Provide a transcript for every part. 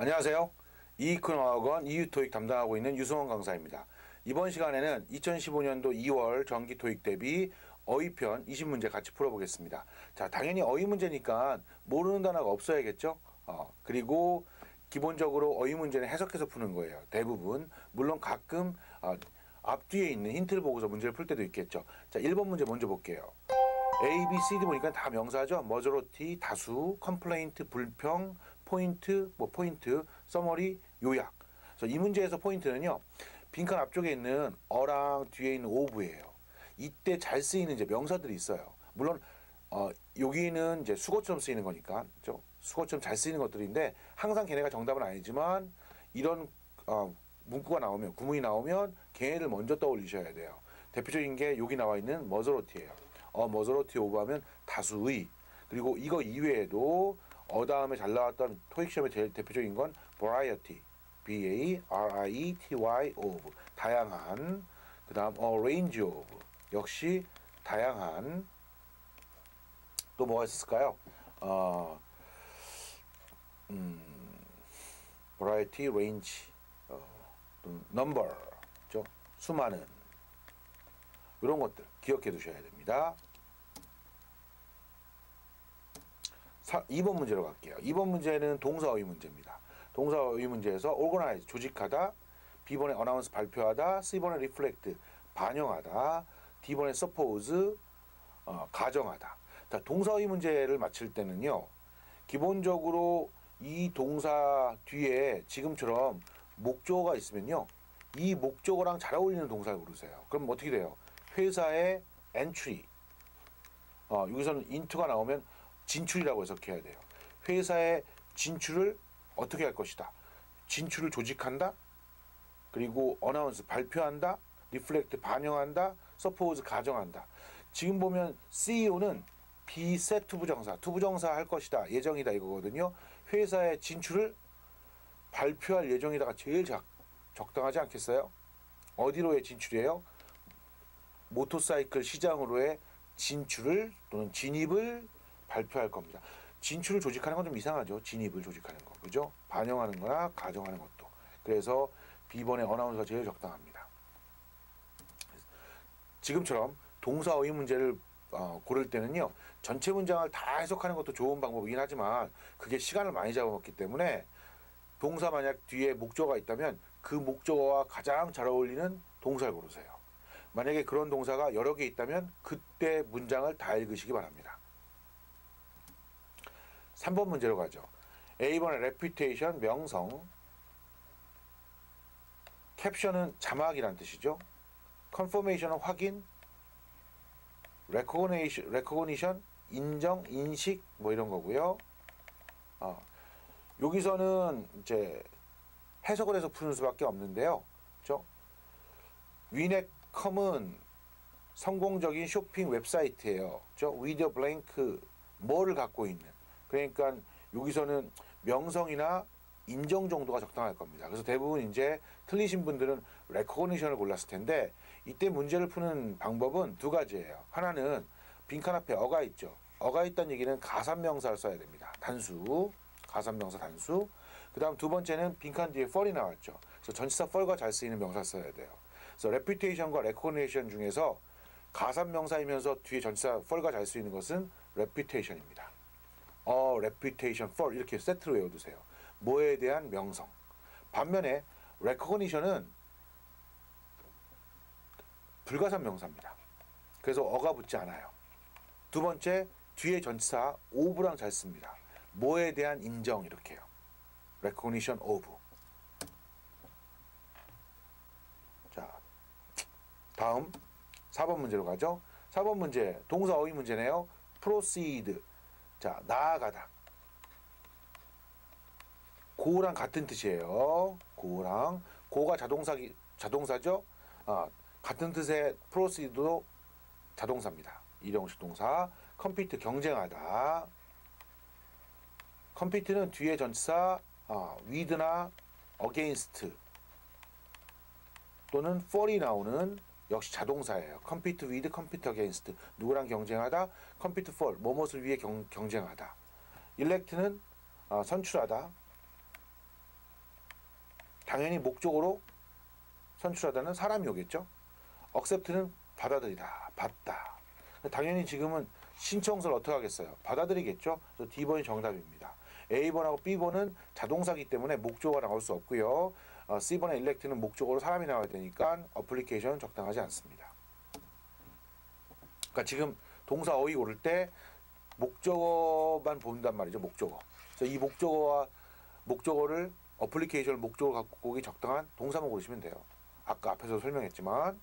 안녕하세요. 이이크노학원 이유토익 담당하고 있는 유승원 강사입니다. 이번 시간에는 2015년도 2월 정기 토익 대비 어휘편 20문제 같이 풀어보겠습니다. 자, 당연히 어휘 문제니까 모르는 단어가 없어야겠죠? 그리고 기본적으로 어휘 문제는 해석해서 푸는 거예요. 대부분. 물론 가끔 앞뒤에 있는 힌트를 보고서 문제를 풀 때도 있겠죠. 자, 1번 문제 먼저 볼게요. A, B, C, D 보니까 다 명사죠. 머저리티, 다수, 컴플레인트, 불평, 포인트, 포인트, 서머리, 요약. 그래서 이 문제에서 포인트는요. 빈칸 앞쪽에 있는 어랑 뒤에 있는 오브예요. 이때 잘 쓰이는 이제 명사들이 있어요. 물론 여기는 이제 수거처럼 쓰이는 거니까, 그렇죠? 수거처럼 잘 쓰이는 것들인데 항상 걔네가 정답은 아니지만 이런 문구가 나오면 구문이 나오면 걔네를 먼저 떠올리셔야 돼요. 대표적인 게 여기 나와 있는 머저리티예요. 머저리티 오브 하면 다수의. 그리고 이거 이외에도 다음에 잘 나왔던 토익 시험의 제일 대표적인 건 variety, B-A-R-I-E-T-Y of, 다양한. 그 다음 range of, 역시 다양한. 또 뭐가 있을까요? variety, range, 또 number, 그렇죠? 수많은. 이런 것들 기억해 두셔야 됩니다. 2번 문제로 갈게요. 2번 문제는 동사어휘 문제입니다. 동사어휘 문제에서 organize, 조직하다, B번에 announce, 발표하다, C번에 reflect, 반영하다, D번에 suppose, 가정하다. 자, 동사어휘 문제를 맞힐 때는요. 기본적으로 이 동사 뒤에 지금처럼 목적어가 있으면요. 이 목적어랑 잘 어울리는 동사를 고르세요. 그럼 어떻게 돼요? 회사의 entry, 여기서는 into가 나오면 진출이라고 해석해야 돼요. 회사의 진출을 어떻게 할 것이다. 진출을 조직한다. 그리고 announce, 발표한다. reflect, 반영한다. suppose, 가정한다. 지금 보면 CEO는 비set 투부정사, 투부정사 할 것이다. 예정이다 이거거든요. 회사의 진출을 발표할 예정이다가 제일 적당하지 않겠어요? 어디로의 진출이에요? 모터사이클 시장으로의 진출을 또는 진입을 발표할 겁니다. 진출을 조직하는 건 좀 이상하죠. 진입을 조직하는 거. 그죠? 반영하는 거나 가정하는 것도. 그래서 B번의 어나운서가 제일 적당합니다. 지금처럼 동사어휘 문제를 고를 때는요. 전체 문장을 다 해석하는 것도 좋은 방법이긴 하지만 그게 시간을 많이 잡아먹기 때문에 동사 만약 뒤에 목적어가 있다면 그 목적어와 가장 잘 어울리는 동사를 고르세요. 만약에 그런 동사가 여러 개 있다면 그때 문장을 다 읽으시기 바랍니다. 3번 문제로 가죠. A번의 reputation, 명성. 캡션은 자막이란 뜻이죠. confirmation은 확인. recognition, 인정, 인식 뭐 이런 거고요. 여기서는 이제 해석을 해서 푸는 수밖에 없는데요. 그렇죠? 위넷컴은 성공적인 쇼핑 웹사이트예요. 그렇죠? with a blank, 뭐를 갖고 있는. 그러니까 여기서는 명성이나 인정 정도가 적당할 겁니다. 그래서 대부분 이제 틀리신 분들은 recognition을 골랐을 텐데 이때 문제를 푸는 방법은 두 가지예요. 하나는 빈칸 앞에 어가 있죠. 어가 있다는 얘기는 가산명사를 써야 됩니다. 단수, 가산명사 단수. 그 다음 두 번째는 빈칸 뒤에 fal이 나왔죠. 그래서 전치사 fall과 잘 쓰이는 명사 써야 돼요. 그래서 reputation과 recognition 중에서 가산명사이면서 뒤에 전치사 fall과 잘 쓰이는 것은 reputation입니다. reputation for 이렇게 세트로 외워두세요. 뭐에 대한 명성. 반면에 recognition은 불가산 명사입니다. 그래서 어가 붙지 않아요. 두 번째, 뒤에 전치사 of랑 잘 씁니다. 뭐에 대한 인정 이렇게요. recognition of. 자, 다음 4번 문제로 가죠. 4번 문제 동사 어휘 문제네요. proceed. 자, 나아가다. 고랑 같은 뜻이에요. 고랑. 고가 자동사죠. 같은 뜻의 proceed도 자동사입니다. 일형식 동사. compete, 경쟁하다. compete는 뒤에 전치사 with나 against 또는 for이 나오는 역시 자동사예요. compete with, compete against. 누구랑 경쟁하다? compete for, 무엇을 위해 경쟁하다. elect는 선출하다. 당연히 목적으로 선출하다는 사람이 오겠죠. accept는 받아들이다, 받다. 당연히 지금은 신청서를 어떻게 하겠어요? 받아들이겠죠. 그래서 D번이 정답입니다. A번하고 B번은 자동사기 때문에 목적어가 나올 수 없고요. C번의 elect는 목적어로 사람이 나와야 되니까 application은 적당하지 않습니다. 그러니까 지금 동사 어휘 고를 때 목적어만 본단 말이죠. 목적어. 그래서 이 목적어를 어플리케이션을 목적으로 갖고 오기 적당한 동사만 고르시면 돼요. 아까 앞에서 설명했지만.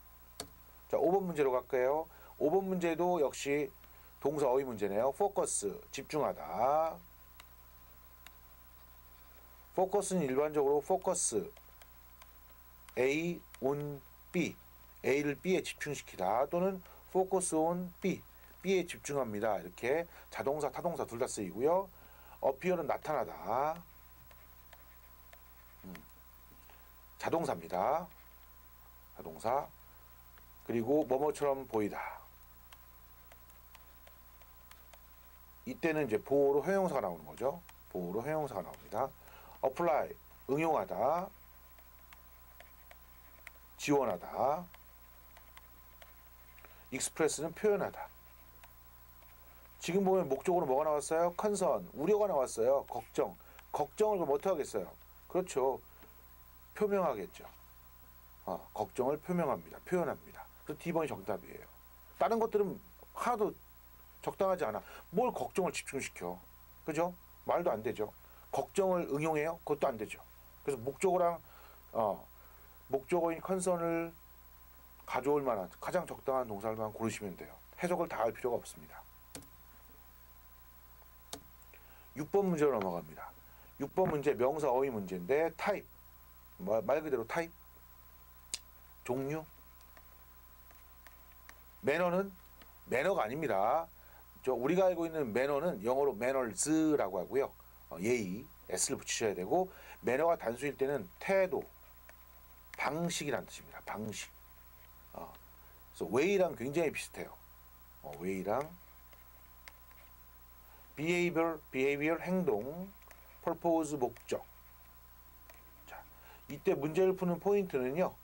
자, 5번 문제로 갈게요. 5번 문제도 역시 동사 어휘 문제네요. focus, 집중하다. focus는 일반적으로 focus A on B, A를 B에 집중시키다 또는 focus on B, B에 집중합니다. 이렇게 자동사, 타동사 둘 다 쓰이고요. appear는 나타나다. 자동사입니다. 자동사. 그리고 뭐뭐처럼 보이다. 이때는 이제 보호로 형용사가 나오는 거죠. 보호로 형용사가 나옵니다. apply, 응용하다. 지원하다. express는 표현하다. 지금 보면 목적으로 뭐가 나왔어요? concern, 우려가 나왔어요. 걱정. 걱정을 그럼 어떻게 하겠어요? 그렇죠. 표명하겠죠. 걱정을 표명합니다. 표현합니다. 그래서 D번이 정답이에요. 다른 것들은 하나도 적당하지 않아. 뭘 걱정을 집중시켜. 그죠? 말도 안 되죠. 걱정을 응용해요? 그것도 안 되죠. 그래서 목적어인 컨선을 가져올 만한 가장 적당한 동사만 고르시면 돼요. 해석을 다 할 필요가 없습니다. 6번 문제로 넘어갑니다. 6번 문제 명사 어휘 문제인데 타입. 말 그대로 타입. 종류. 매너는 매너가 아닙니다. 우리가 알고 있는 매너는 영어로 manners라고 하고요. 예의, s를 붙이셔야 되고 매너가 단수일 때는 태도, 방식이라는 뜻입니다. 방식. 그래서 way랑 굉장히 비슷해요. way랑 behavior 행동, purpose 목적. 자, 이때 문제를 푸는 포인트는요.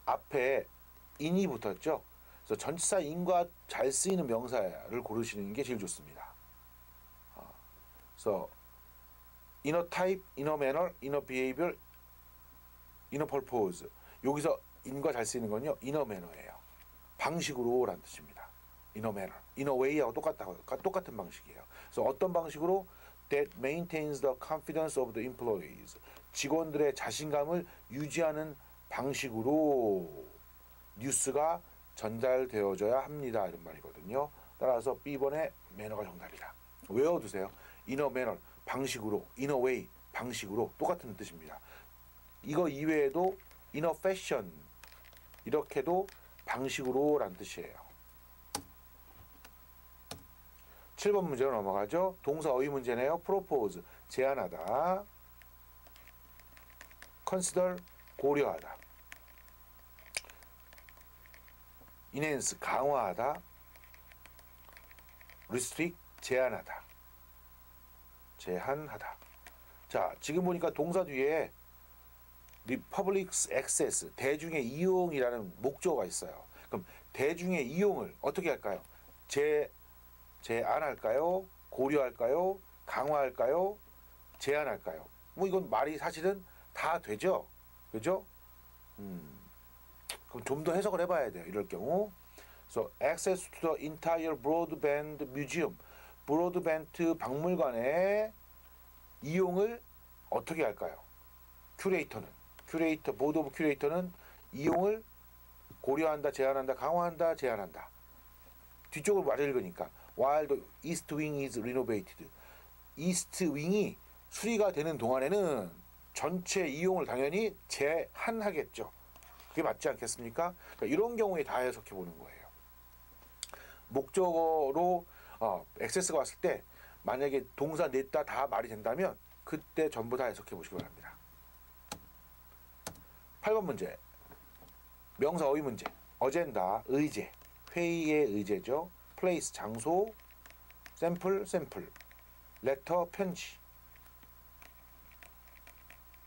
앞에 in이 붙었죠. 그래서 전치사 in과 잘 쓰이는 명사를 고르시는 게 제일 좋습니다. 그래서 inner type, inner manner, inner behavior, inner purpose. 여기서 in과 잘 쓰이는 건요. inner manner예요. 방식으로라는 뜻입니다. inner manner, inner way하고 똑같은 방식이에요. 그래서 어떤 방식으로 that maintains the confidence of the employees. 직원들의 자신감을 유지하는 방식으로 뉴스가 전달되어져야 합니다. 이런 말이거든요. 따라서 B번의 매너가 정답이다. 외워두세요. inner manner, 방식으로, inner way, 방식으로 똑같은 뜻입니다. 이거 이외에도 inner fashion, 이렇게도 방식으로 라는 뜻이에요. 7번 문제로 넘어가죠. 동사 어휘 문제네요. propose, 제안하다. consider, 고려하다. enhance, 강화하다. restrict, 제한하다. 제한하다. 자, 지금 보니까 동사 뒤에 public access, 대중의 이용이라는 목적어가 있어요. 그럼 대중의 이용을 어떻게 할까요? 제안할까요? 고려할까요? 강화할까요? 제한할까요? 뭐 이건 말이 사실은 다 되죠. 그죠? 그럼 좀 더 해석을 해봐야 돼요. 이럴 경우. So, access to the entire broadband museum. 브로드밴드 박물관의 이용을 어떻게 할까요? 보드 오브 큐레이터는 이용을 고려한다, 제한한다, 강화한다, 제한한다. 뒤쪽으로 말을 읽으니까 while the east wing is renovated. 이스트 윙이 수리가 되는 동안에는 전체 이용을 당연히 제한하겠죠. 그게 맞지 않겠습니까? 그러니까 이런 경우에 다 해석해 보는 거예요. 목적어로 액세스가 왔을 때 만약에 동사 냈다 다 말이 된다면 그때 전부 다 해석해 보시기 바랍니다. 8번 문제. 명사 어휘 문제. 어젠다, 의제. 회의의 의제죠. 플레이스, 장소. 샘플, 레터, 편지.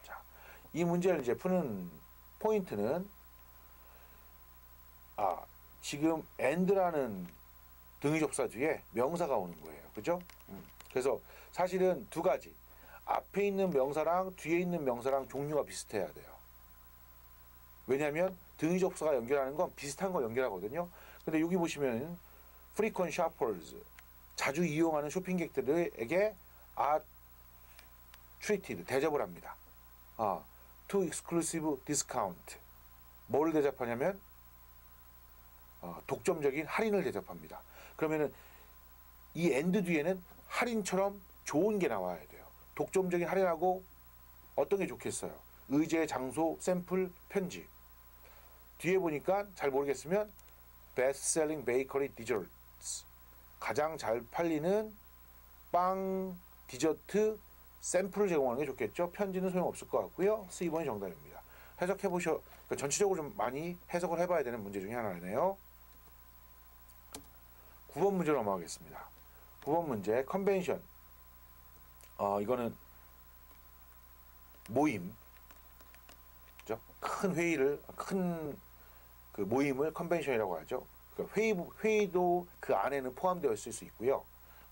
자, 이 문제를 이제 푸는 포인트는 지금 and라는 등위 접사 뒤에 명사가 오는 거예요. 그죠? 그래서 사실은 두 가지. 앞에 있는 명사랑 뒤에 있는 명사랑 종류가 비슷해야 돼요. 왜냐하면 등위 접사가 연결하는 건 비슷한 거 연결하거든요. 근데 여기 보시면 frequent shoppers, 자주 이용하는 쇼핑객들에게 are treated, 대접을 합니다. to exclusive discount. 뭐를 대접하냐면 독점적인 할인을 대접합니다. 그러면은 이 and 뒤에는 할인처럼 좋은 게 나와야 돼요. 독점적인 할인하고 어떤 게 좋겠어요? 의제, 장소, 샘플, 편지. 뒤에 보니까 잘 모르겠으면 best selling bakery desserts, 가장 잘 팔리는 빵, 디저트, 샘플을 제공하는 게 좋겠죠. 편지는 소용없을 것 같고요. C번이 정답입니다. 해석해 보셔. 전체적으로 좀 많이 해석을 해봐야 되는 문제 중에 하나네요. 9번 문제로 넘어가겠습니다. 9번 문제 컨벤션. 이거는 모임, 그죠? 큰 회의를, 큰 그 모임을 컨벤션이라고 하죠. 그러니까 회의도 그 안에는 포함되어 있을 수 있고요.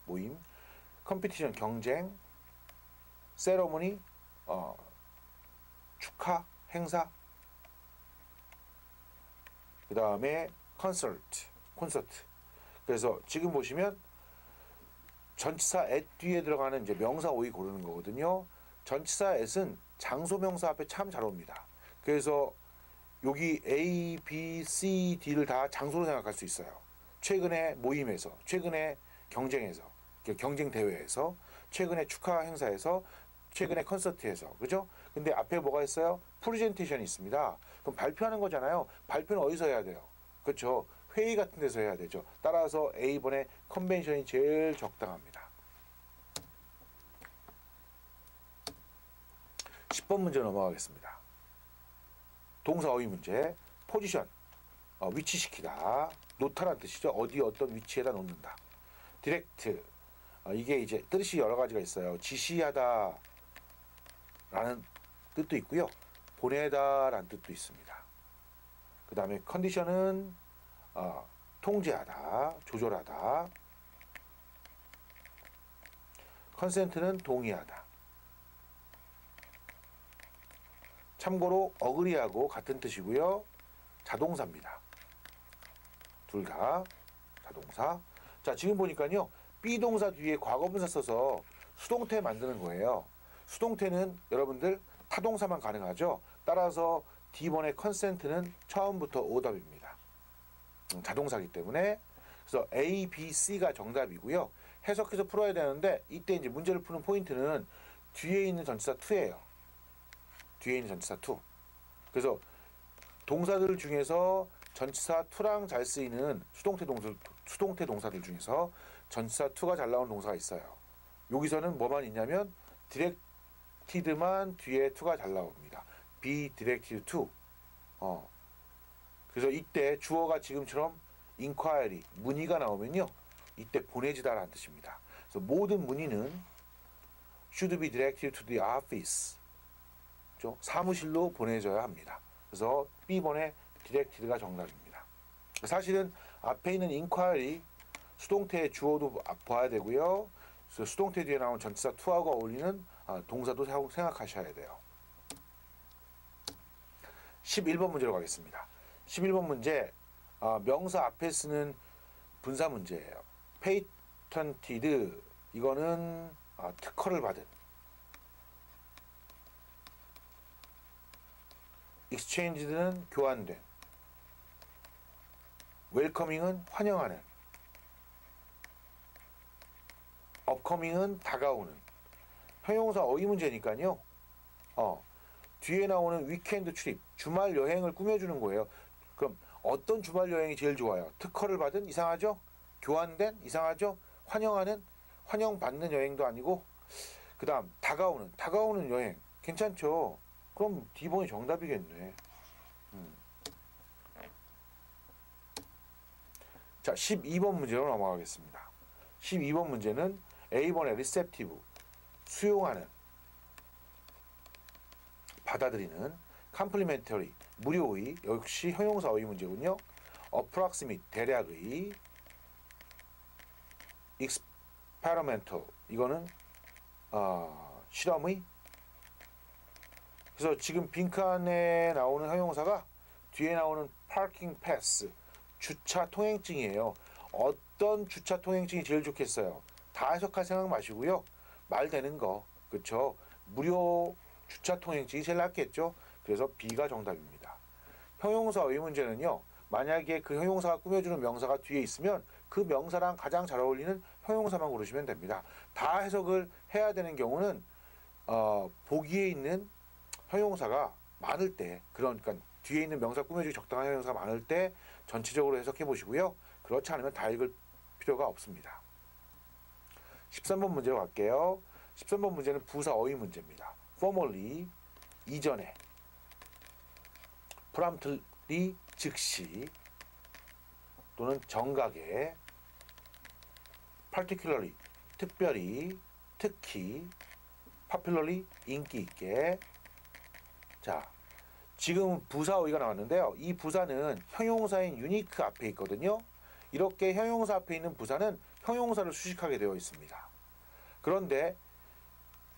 모임, 컴피티션, 경쟁, 세러머니, 축하, 행사, 그 다음에 콘서트. 그래서 지금 보시면 전치사 at 뒤에 들어가는 이제 명사 오이 고르는 거거든요. 전치사 at은 장소 명사 앞에 참 잘 옵니다. 그래서 여기 A, B, C, D를 다 장소로 생각할 수 있어요. 최근에 모임에서, 최근에 경쟁에서, 경쟁 대회에서, 최근에 축하 행사에서, 최근에 콘서트에서, 그죠? 근데 앞에 뭐가 있어요? 프레젠테이션이 있습니다. 그럼 발표하는 거잖아요. 발표는 어디서 해야 돼요? 그렇죠? 회의 같은 데서 해야 되죠. 따라서 A번의 컨벤션이 제일 적당합니다. 10번 문제 넘어가겠습니다. 동사 어휘 문제. 포지션, 위치시키다. 놓다란 뜻이죠. 어디 어떤 위치에다 놓는다. 디렉트, 이게 이제 뜻이 여러 가지가 있어요. 지시하다 라는 뜻도 있고요. 보내다 라는 뜻도 있습니다. 그 다음에 컨디션은 통제하다, 조절하다. 컨센트는 동의하다. 참고로 어그리하고 같은 뜻이고요. 자동사입니다. 둘 다 자동사. 자, 지금 보니까요. B동사 뒤에 과거분사 써서 수동태 만드는 거예요. 수동태는 여러분들 타동사만 가능하죠. 따라서 D번의 컨센트는 처음부터 오답입니다. 자동사기 때문에. 그래서 A, B, C가 정답이고요. 해석해서 풀어야 되는데 이때 이제 문제를 푸는 포인트는 뒤에 있는 전치사 to예요. 뒤에 있는 전치사 to. 그래서 동사들 중에서 전치사 to랑 잘 쓰이는 수동태 동사들 중에서 전치사 to가 잘 나오는 동사가 있어요. 여기서는 뭐만 있냐면 directed만 뒤에 to가 잘 나옵니다. be directed to. 그래서 이때 주어가 지금처럼 inquiry, 문의가 나오면요. 이때 보내지다라는 뜻입니다. 그래서 모든 문의는 should be directed to the office. 사무실로 보내져야 합니다. 그래서 B번의 directed가 정답입니다. 사실은 앞에 있는 inquiry, 수동태의 주어도 봐야 되고요. 그래서 수동태 뒤에 나온 전치사 to하고 어울리는 동사도 생각하셔야 돼요. 11번 문제로 가겠습니다. 11번 문제, 명사 앞에 쓰는 분사 문제예요. patented, 이거는 특허를 받은. exchanged는 교환된. welcoming은 환영하는. upcoming은 다가오는. 형용사 어휘 문제니까요. 뒤에 나오는 위켄드 트립, 주말 여행을 꾸며주는 거예요. 그럼 어떤 주말 여행이 제일 좋아요? 특허를 받은? 이상하죠? 교환된? 이상하죠? 환영하는? 환영받는 여행도 아니고. 그 다음 다가오는 여행 괜찮죠? 그럼 D번이 정답이겠네. 자, 12번 문제로 넘어가겠습니다. 12번 문제는 A번의 receptive, 수용하는. 받아들이는, complementary 무료의, 역시 형용사 어휘 문제군요. approximate 대략의, experimental 이거는 실험의. 그래서 지금 빈칸에 나오는 형용사가 뒤에 나오는 parking pass 주차 통행증이에요. 어떤 주차 통행증이 제일 좋겠어요? 다 해석할 생각 마시고요. 말 되는 거, 그렇죠? 무료 주차 통행증이 제일 낫겠죠? 그래서 B가 정답입니다. 형용사 어휘 문제는요. 만약에 그 형용사가 꾸며주는 명사가 뒤에 있으면 그 명사랑 가장 잘 어울리는 형용사만 고르시면 됩니다. 다 해석을 해야 되는 경우는 보기에 있는 형용사가 많을 때, 그러니까 뒤에 있는 명사 꾸며주기 적당한 형용사가 많을 때 전체적으로 해석해 보시고요. 그렇지 않으면 다 읽을 필요가 없습니다. 13번 문제로 갈게요. 13번 문제는 부사 어휘 문제입니다. formerly 이전에, promptly 즉시 또는 정각에, particularly 특별히, 특히, popularly 인기 있게. 자, 지금 부사 어휘가 나왔는데요. 이 부사는 형용사인 unique 앞에 있거든요. 이렇게 형용사 앞에 있는 부사는 형용사를 수식하게 되어 있습니다. 그런데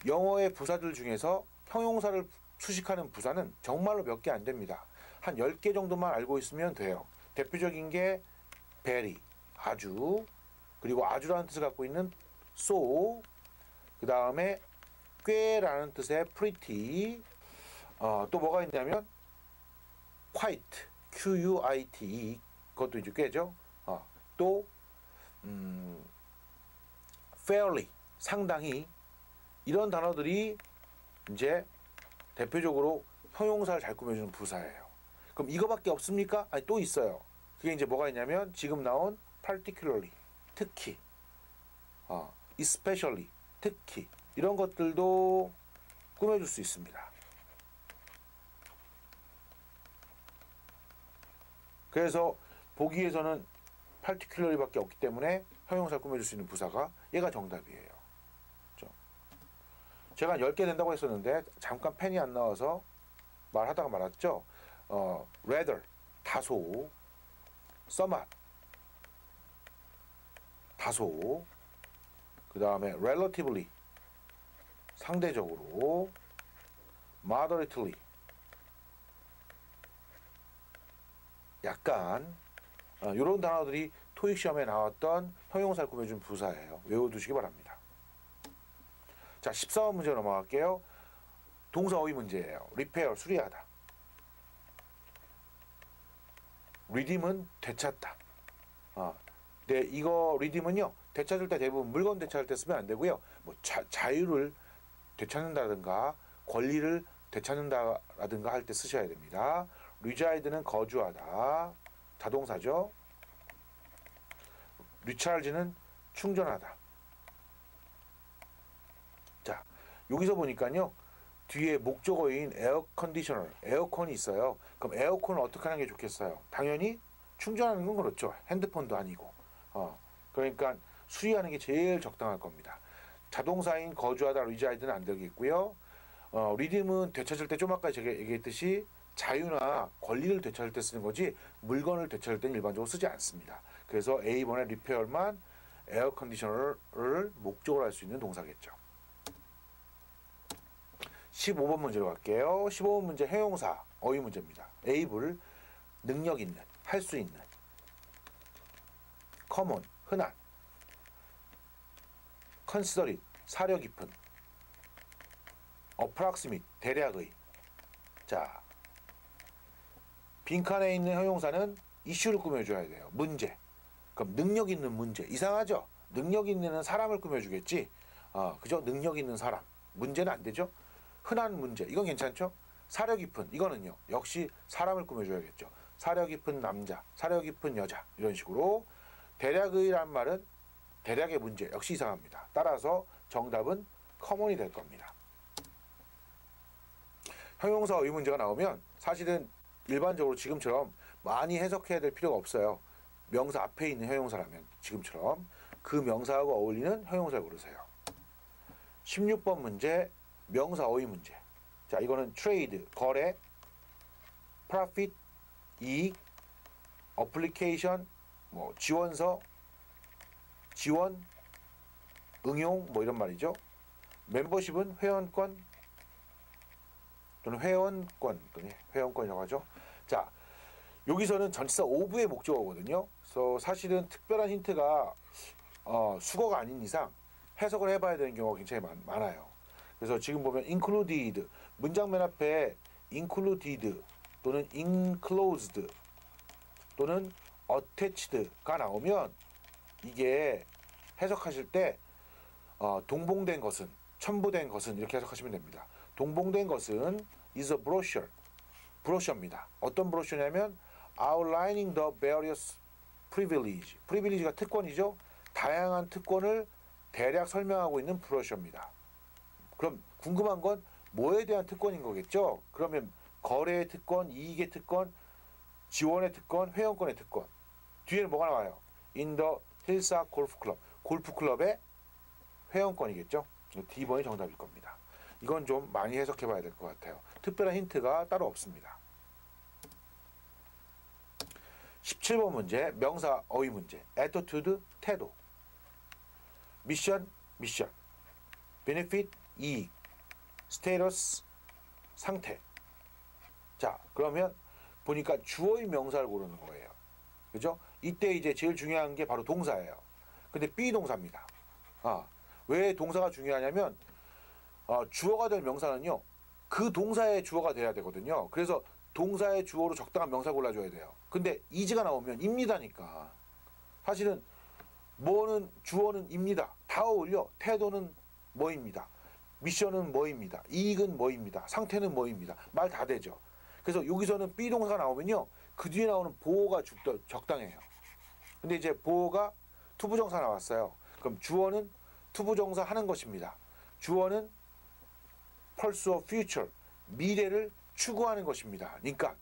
영어의 부사들 중에서 형용사를 수식하는 부사는 정말로 몇 개 안 됩니다. 한 10개 정도만 알고 있으면 돼요. 대표적인 게 very, 아주, 그리고 아주라는 뜻을 갖고 있는 so, 그 다음에 꽤라는 뜻의 pretty, 또 뭐가 있냐면 quite, quite, 그것도 이제 꽤죠. 또 fairly, 상당히, 이런 단어들이 이제 대표적으로 형용사를 잘 꾸며주는 부사예요. 그럼 이거밖에 없습니까? 아니, 또 있어요. 그게 이제 뭐가 있냐면 지금 나온 particularly, 특히, especially, 특히, 이런 것들도 꾸며줄 수 있습니다. 그래서 보기에서는 particularly밖에 없기 때문에 형용사를 꾸며줄 수 있는 부사가 얘가 정답이에요. 그렇죠? 제가 10개 된다고 했었는데 잠깐 펜이 안 나와서 말하다가 말았죠. rather, 다소, somewhat, 다소, 그 다음에 relatively, 상대적으로, moderately, 약간, 이런 단어들이 토익 시험에 나왔던 형용사를 꾸며준 부사예요. 외워두시기 바랍니다. 자, 14번 문제 넘어갈게요. 동사 어휘 문제예요. repair, 수리하다. redeem은 되찾다. 네, 이거 redeem은요, 되찾을 때 대부분 물건 되찾을 때 쓰면 안 되고요. 뭐 자유를 되찾는다든가 권리를 되찾는다라든가 할 때 쓰셔야 됩니다. reside는 거주하다, 자동사죠. recharge는 충전하다. 자, 여기서 보니까요, 뒤에 목적어인 에어 컨디셔너, 에어컨이 있어요. 그럼 에어컨을 어떻게 하는 게 좋겠어요? 당연히 충전하는 건 그렇죠. 핸드폰도 아니고. 그러니까 수리하는 게 제일 적당할 겁니다. 자동사인 거주하다, reside는 안 되겠고요. redeem은 되찾을 때 좀 아까 제가 얘기했듯이 자유나 권리를 되찾을 때 쓰는 거지 물건을 되찾을 때는 일반적으로 쓰지 않습니다. 그래서 A번의 repair만 에어 컨디셔너를 목적으로 할 수 있는 동사겠죠. 15번 문제로 갈게요. 15번 문제 형용사 어휘 문제입니다. able, 능력 있는, 할 수 있는, common, 흔한, considerate, 사려 깊은, approximate, 대략의. 자, 빈칸에 있는 형용사는 이슈를 꾸며줘야 돼요. 문제. 그럼 능력 있는 문제. 이상하죠? 능력 있는 사람을 꾸며주겠지. 그죠? 능력 있는 사람. 문제는 안 되죠? 흔한 문제. 이건 괜찮죠? 사려 깊은. 이거는요. 역시 사람을 꾸며줘야겠죠. 사려 깊은 남자, 사려 깊은 여자. 이런 식으로. 대략의란 말은 대략의 문제. 역시 이상합니다. 따라서 정답은 common이 될 겁니다. 형용사 어휘 문제가 나오면 사실은 일반적으로 지금처럼 많이 해석해야 될 필요가 없어요. 명사 앞에 있는 형용사라면 지금처럼 그 명사하고 어울리는 형용사를 고르세요. 16번 문제 명사 어휘 문제. 자, 이거는 트레이드, 거래, profit, 이익, 어플리케이션, 뭐 지원서, 지원, 응용 뭐 이런 말이죠. 멤버십은 회원권 또는 회원권이라고 하죠. 자, 여기서는 전치사 오브의 목적어거든요. 그래서 사실은 특별한 힌트가 수거가 아닌 이상 해석을 해봐야 되는 경우가 굉장히 많아요. 그래서 지금 보면 included 문장 맨 앞에 included 또는 enclosed 또는 attached가 나오면 이게 해석하실 때 동봉된 것은, 첨부된 것은 이렇게 해석하시면 됩니다. 동봉된 것은 is a brochure, 브로셔입니다. 어떤 브로셔냐면 outlining the various privilege, privilege가 특권이죠. 다양한 특권을 대략 설명하고 있는 브로셔입니다. 그럼 궁금한 건 뭐에 대한 특권인 거겠죠? 그러면 거래의 특권, 이익의 특권, 지원의 특권, 회원권의 특권. 뒤에는 뭐가 나와요? In the 힐사 골프 클럽, 골프 클럽의 회원권이겠죠? D번이 정답일 겁니다. 이건 좀 많이 해석해 봐야 될 것 같아요. 특별한 힌트가 따로 없습니다. 17번 문제, 명사 어휘 문제. attitude, 태도. 미션, benefit, 이익, status, 상태. 자, 그러면 보니까 주어인 명사를 고르는 거예요. 그죠? 이때 이제 제일 중요한 게 바로 동사예요. 근데 비동사입니다. 왜 동사가 중요하냐면 주어가 될 명사는요, 그 동사의 주어가 돼야 되거든요. 그래서 동사의 주어로 적당한 명사 골라줘야 돼요. 근데 is가 나오면 입니다니까. 사실은 뭐는 주어는 입니다. 다 어울려. 태도는 뭐입니다. 미션은 뭐입니다. 이익은 뭐입니다. 상태는 뭐입니다. 말 다 되죠. 그래서 여기서는 비동사가 나오면요, 그 뒤에 나오는 보어가 적당해요. 근데 이제 보어가 투부정사 나왔어요. 그럼 주어는 투부정사 하는 것입니다. 주어는 pursue future, 미래를 추구하는 것입니다. 그러니까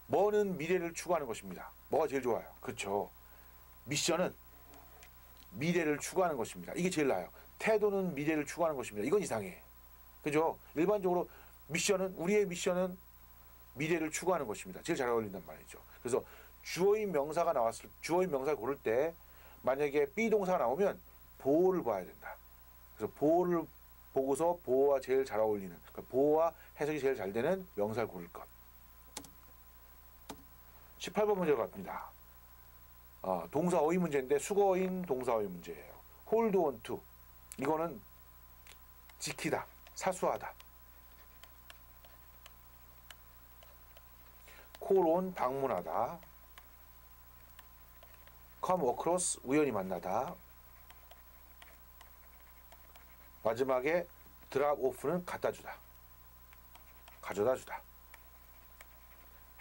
뭐는 미래를 추구하는 것입니다. 뭐가 제일 좋아요? 그렇죠. 미션은 미래를 추구하는 것입니다. 이게 제일 나아요. 태도는 미래를 추구하는 것입니다. 이건 이상해. 그죠? 일반적으로 우리의 미션은 미래를 추구하는 것입니다. 제일 잘 어울린단 말이죠. 그래서 주어인 명사를 고를 때 만약에 비동사가 나오면 보어를 봐야 된다. 그래서 보어를 보고서 보어와 제일 잘 어울리는, 그러니까 보어와 해석이 제일 잘 되는 명사를 고를 것. 18번 문제로 갑니다. 동사 어휘 문제인데 수거인 동사 어휘 문제예요. hold on to, 이거는 지키다, 사수하다. call on, 방문하다. come across, 우연히 만나다. 마지막에 drop off는 갖다 주다, 가져다 주다.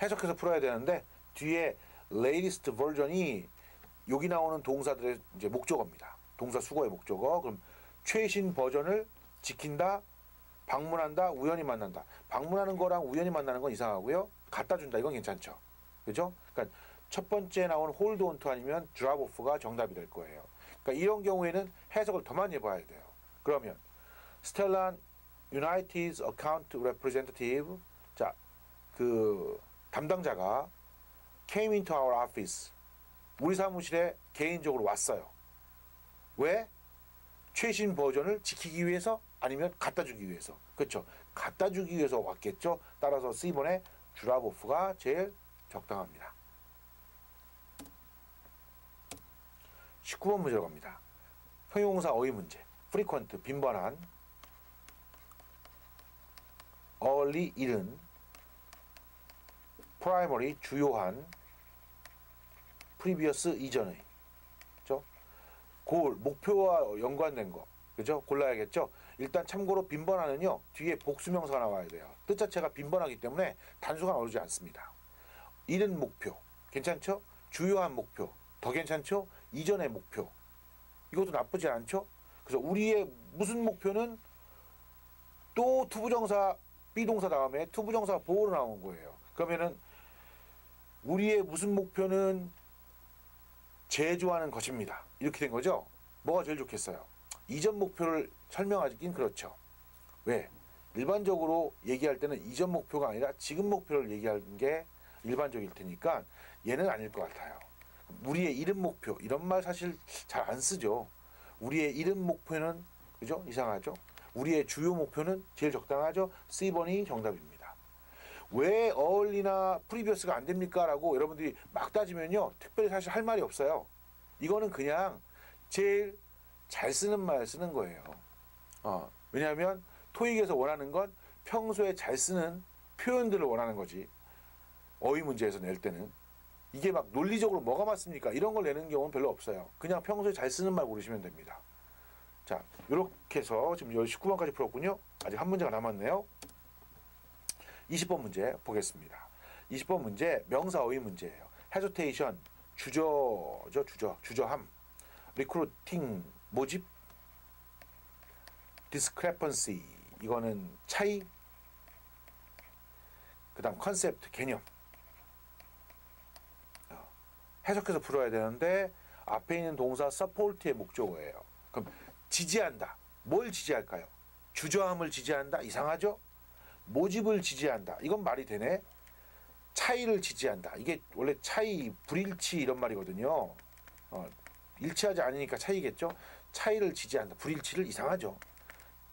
해석해서 풀어야 되는데 뒤에 latest version이 여기 나오는 동사들의 이제 목적어입니다. 동사 수거의 목적어. 그럼 최신 버전을 지킨다, 방문한다, 우연히 만난다. 방문하는 거랑 우연히 만나는 건 이상하고요. 갖다 준다, 이건 괜찮죠. 그죠? 그러니까 첫 번째 나오는 hold on to 아니면 drop off가 정답이 될 거예요. 그러니까 이런 경우에는 해석을 더 많이 해봐야 돼요. 그러면 스텔란 유나이티드 어카운트 레프레젠터티브, 자, 그 담당자가 came into our office, 우리 사무실에 개인적으로 왔어요. 왜? 최신 버전을 지키기 위해서, 아니면 갖다 주기 위해서. 그렇죠. 갖다 주기 위해서 왔겠죠. 따라서 C번의 drop off가 제일 적당합니다. 19번 문제로 갑니다. 형용사 어휘 문제. frequent, 빈번한. early, 이른. primary, 주요한. previous, 이전의. 그죠? goal, 목표와 연관된 거. 그죠? 골라야겠죠? 일단 참고로 빈번하는요, 뒤에 복수명사가 나와야 돼요. 뜻 자체가 빈번하기 때문에 단수가 나오지 않습니다. 이른 목표. 괜찮죠? 주요한 목표. 더 괜찮죠? 이전의 목표. 이것도 나쁘지 않죠? 그래서 우리의 무슨 목표는 또 투부정사, 비동사 다음에 투부정사 보호로 나온 거예요. 그러면은 우리의 무슨 목표는 제조하는 것입니다. 이렇게 된 거죠? 뭐가 제일 좋겠어요? 이전 목표를 설명하긴 그렇죠. 왜? 일반적으로 얘기할 때는 이전 목표가 아니라 지금 목표를 얘기하는 게 일반적일 테니까 얘는 아닐 것 같아요. 우리의 이름 목표 이런 말 사실 잘 안 쓰죠. 우리의 이름 목표는 그죠? 이상하죠? 우리의 주요 목표는 제일 적당하죠? C번이 정답입니다. 왜 early나 previous가 안 됩니까? 라고 여러분들이 막 따지면요. 특별히 사실 할 말이 없어요. 이거는 그냥 제일 잘 쓰는 말 쓰는 거예요. 왜냐하면 토익에서 원하는 건 평소에 잘 쓰는 표현들을 원하는 거지. 어휘 문제에서 낼 때는. 이게 막 논리적으로 뭐가 맞습니까? 이런 걸 내는 경우는 별로 없어요. 그냥 평소에 잘 쓰는 말 고르시면 됩니다. 자, 이렇게 해서 지금 19번까지 풀었군요. 아직 한 문제가 남았네요. 20번 문제 보겠습니다. 20번 문제 명사 어휘 문제예요. hesitation, 주저함. recruiting, 모집. discrepancy, 이거는 차이. 그 다음 컨셉트, 개념. 해석해서 풀어야 되는데 앞에 있는 동사 support의 목적어예요. 그럼 지지한다. 뭘 지지할까요? 주저함을 지지한다. 이상하죠? 모집을 지지한다. 이건 말이 되네. 차이를 지지한다. 이게 원래 차이, 불일치 이런 말이거든요. 일치하지 않으니까 차이겠죠? 차이를 지지한다. 불일치를 이상하죠?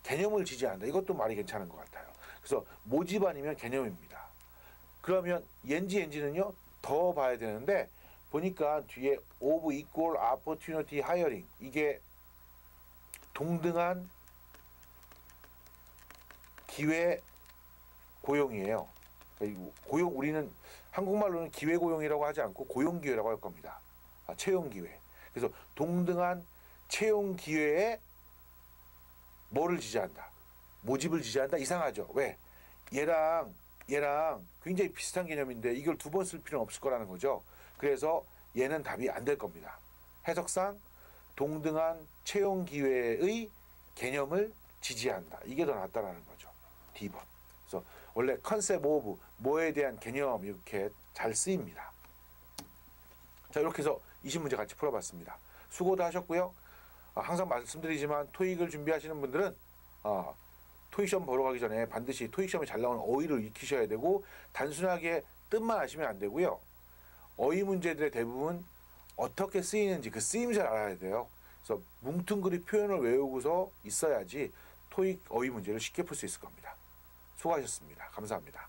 개념을 지지한다. 이것도 말이 괜찮은 것 같아요. 그래서 모집 아니면 개념입니다. 그러면 엔지는요 더 봐야 되는데 보니까 뒤에 of equal opportunity hiring 이게 동등한 기회 고용이에요. 고용 우리는 한국말로는 기회 고용이라고 하지 않고 고용 기회라고 할 겁니다. 채용 기회. 그래서 동등한 채용 기회에 뭐를 지지한다? 모집을 지지한다? 이상하죠? 왜? 얘랑 굉장히 비슷한 개념인데 이걸 두 번 쓸 필요는 없을 거라는 거죠. 그래서 얘는 답이 안 될 겁니다. 해석상 동등한 채용 기회의 개념을 지지한다. 이게 더 낫다라는 거죠. D번. 그래서 원래 컨셉 오브 뭐에 대한 개념 이렇게 잘 쓰입니다. 자, 이렇게 해서 20문제 같이 풀어봤습니다. 수고도 하셨고요. 항상 말씀드리지만 토익을 준비하시는 분들은 토익 시험 보러 가기 전에 반드시 토익 시험에 잘 나오는 어휘를 익히셔야 되고 단순하게 뜻만 아시면 안 되고요. 어휘 문제들의 대부분 어떻게 쓰이는지 그 쓰임새를 알아야 돼요. 그래서 뭉뚱그리 표현을 외우고서 있어야지 토익 어휘 문제를 쉽게 풀 수 있을 겁니다. 수고하셨습니다. 감사합니다.